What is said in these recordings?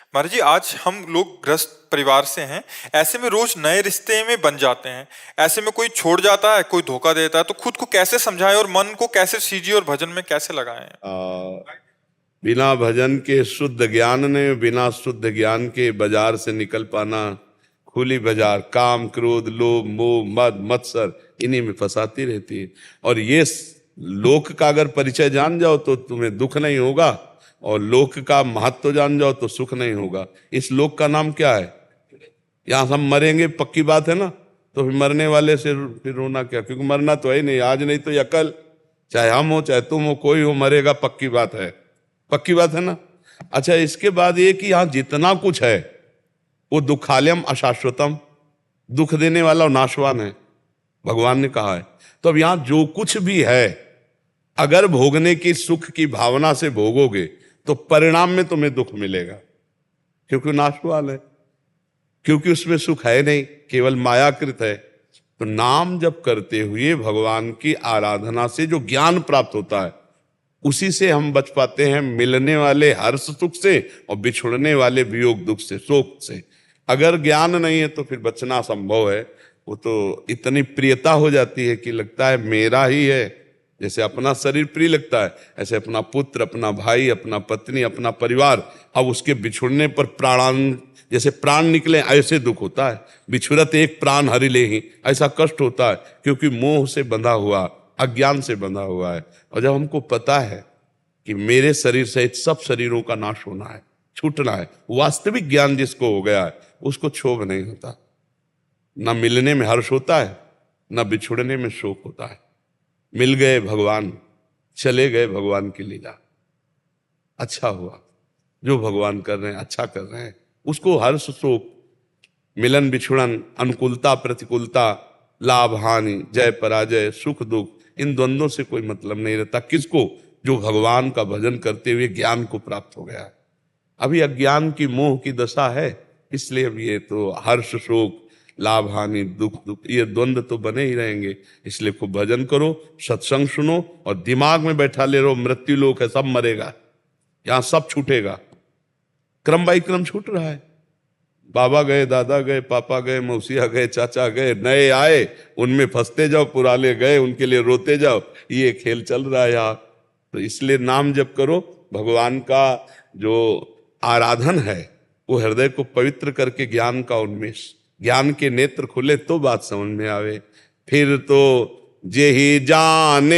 महाराज जी, आज हम लोग ग्रस्त परिवार से हैं। ऐसे में रोज नए रिश्ते में बन जाते हैं। ऐसे में कोई छोड़ जाता है, कोई धोखा देता है, तो खुद को कैसे समझाएं और मन को कैसे सींचे और भजन में कैसे लगाएं? बिना भजन के शुद्ध ज्ञान ने, बिना शुद्ध ज्ञान के बाजार से निकल पाना खुली बाजार काम क्रोध लोभ मोह मद मत्सर इन्हीं में फंसाती रहती है। और ये लोक का अगर परिचय जान जाओ तो तुम्हें दुख नहीं होगा, और लोक का महत्व जान जाओ तो सुख नहीं होगा। इस लोक का नाम क्या है? यहाँ हम मरेंगे, पक्की बात है ना। तो फिर मरने वाले से फिर रोना क्या, क्योंकि मरना तो है नहीं, आज नहीं तो या कल, चाहे हम हो चाहे तुम हो, कोई हो मरेगा, पक्की बात है, पक्की बात है ना। अच्छा, इसके बाद ये कि यहाँ जितना कुछ है वो दुखालयम अशाश्वतम, दुख देने वाला और नाशवान है, भगवान ने कहा है। तो अब यहाँ जो कुछ भी है, अगर भोगने की सुख की भावना से भोगोगे तो परिणाम में तुम्हें दुख मिलेगा, क्योंकि नाशवान है, क्योंकि उसमें सुख है नहीं, केवल मायाकृत है। तो नाम जप करते हुए भगवान की आराधना से जो ज्ञान प्राप्त होता है, उसी से हम बच पाते हैं मिलने वाले हर्ष सुख से और बिछुड़ने वाले वियोग दुख से, शोक से। अगर ज्ञान नहीं है तो फिर बचना असंभव है। वो तो इतनी प्रियता हो जाती है कि लगता है मेरा ही है। जैसे अपना शरीर प्रिय लगता है, ऐसे अपना पुत्र, अपना भाई, अपना पत्नी, अपना परिवार, अब उसके बिछुड़ने पर प्राणान, जैसे प्राण निकले ऐसे दुख होता है। बिछुड़त एक प्राण हरि ले ही, ऐसा कष्ट होता है, क्योंकि मोह से बंधा हुआ, अज्ञान से बंधा हुआ है। और जब हमको पता है कि मेरे शरीर सहित सब शरीरों का नाश होना है, छूटना है, वास्तविक ज्ञान जिसको हो गया है उसको क्षोभ नहीं होता। ना मिलने में हर्ष होता है, ना बिछुड़ने में शोक होता है। मिल गए भगवान, चले गए भगवान की लीला, अच्छा हुआ। जो भगवान कर रहे हैं अच्छा कर रहे हैं, उसको हर्ष शोक, मिलन बिछुड़न, अनुकूलता प्रतिकूलता, लाभ हानि, जय पराजय, सुख दुख, इन द्वंद्वों से कोई मतलब नहीं रहता। किसको? जो भगवान का भजन करते हुए ज्ञान को प्राप्त हो गया है। अभी अज्ञान की मोह की दशा है, इसलिए अब ये तो हर्ष शोक, लाभ हानि, दुख दुख, ये द्वंद्व तो बने ही रहेंगे। इसलिए खूब भजन करो, सत्संग सुनो, और दिमाग में बैठा ले रहो मृत्यु लोक है, सब मरेगा, यहां सब छूटेगा, क्रम बाई क्रम छूट रहा है। बाबा गए, दादा गए, पापा गए, मौसिया गए, चाचा गए, नए आए, उनमें फंसते जाओ, पुराने गए उनके लिए रोते जाओ, ये खेल चल रहा है यार। तो इसलिए नाम जप करो, भगवान का जो आराधन है वो हृदय को पवित्र करके ज्ञान का उन्मेष, ज्ञान के नेत्र खुले तो बात समझ में आवे। फिर तो जेहि जाने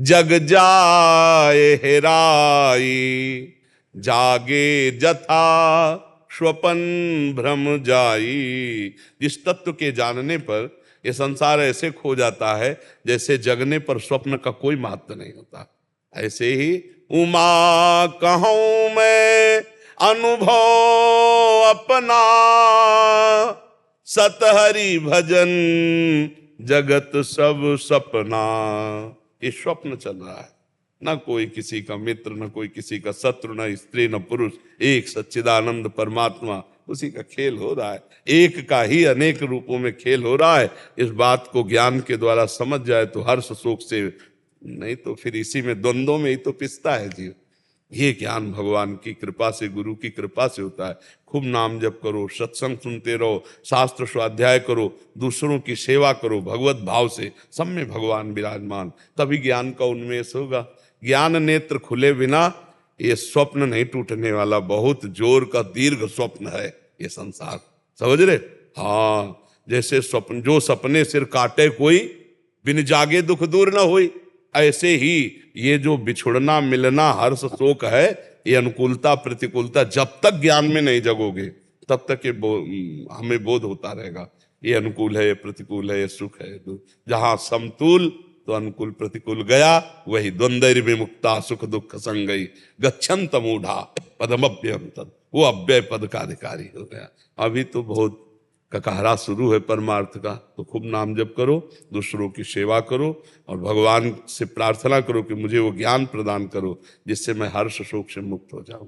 जग जाए हेराई, जागे जथा स्वपन भ्रम जाई। जिस तत्व के जानने पर यह संसार ऐसे खो जाता है जैसे जगने पर स्वप्न का कोई महत्व नहीं होता। ऐसे ही उमा कहूं मैं अनुभव अपना, सतहरि भजन जगत सब सपना। ये स्वप्न चल रहा है, ना कोई किसी का मित्र, ना कोई किसी का शत्रु, ना स्त्री न पुरुष, एक सच्चिदानंद परमात्मा, उसी का खेल हो रहा है। एक का ही अनेक रूपों में खेल हो रहा है। इस बात को ज्ञान के द्वारा समझ जाए तो हर्ष शोक से, नहीं तो फिर इसी में द्वंद्वों में ही तो पिसता है जीव। ये ज्ञान भगवान की कृपा से, गुरु की कृपा से होता है। खूब नाम जप करो, सत्संग सुनते रहो, शास्त्र स्वाध्याय करो, दूसरों की सेवा करो भगवत भाव से, सब में भगवान विराजमान, तभी ज्ञान का उन्मेष होगा। ज्ञान नेत्र खुले बिना ये स्वप्न नहीं टूटने वाला, बहुत जोर का दीर्घ स्वप्न है ये संसार, समझ रहे? हाँ, जैसे स्वप्न, जो सपने सिर काटे कोई, बिन जागे दुख दूर न होई, ऐसे ही ये जो बिछुड़ना मिलना हर्ष शोक है, ये अनुकूलता प्रतिकूलता, जब तक ज्ञान में नहीं जगोगे तब तक ये हमें बोध होता रहेगा, ये अनुकूल है, ये प्रतिकूल है, ये सुख है दुख। जहां समतूल तो अनुकूल प्रतिकूल गया, वही द्वंद्व विमुक्ता सुख दुख संगई, गच्छन्त मूढ़ा पदमभ्यम तद, वो अव्यय पद का अधिकारी हो गया। अभी तो बहुत ककहरा शुरू है परमार्थ का। तो खूब नाम जप करो, दूसरों की सेवा करो, और भगवान से प्रार्थना करो कि मुझे वो ज्ञान प्रदान करो जिससे मैं हर्ष शोक से मुक्त हो जाऊं।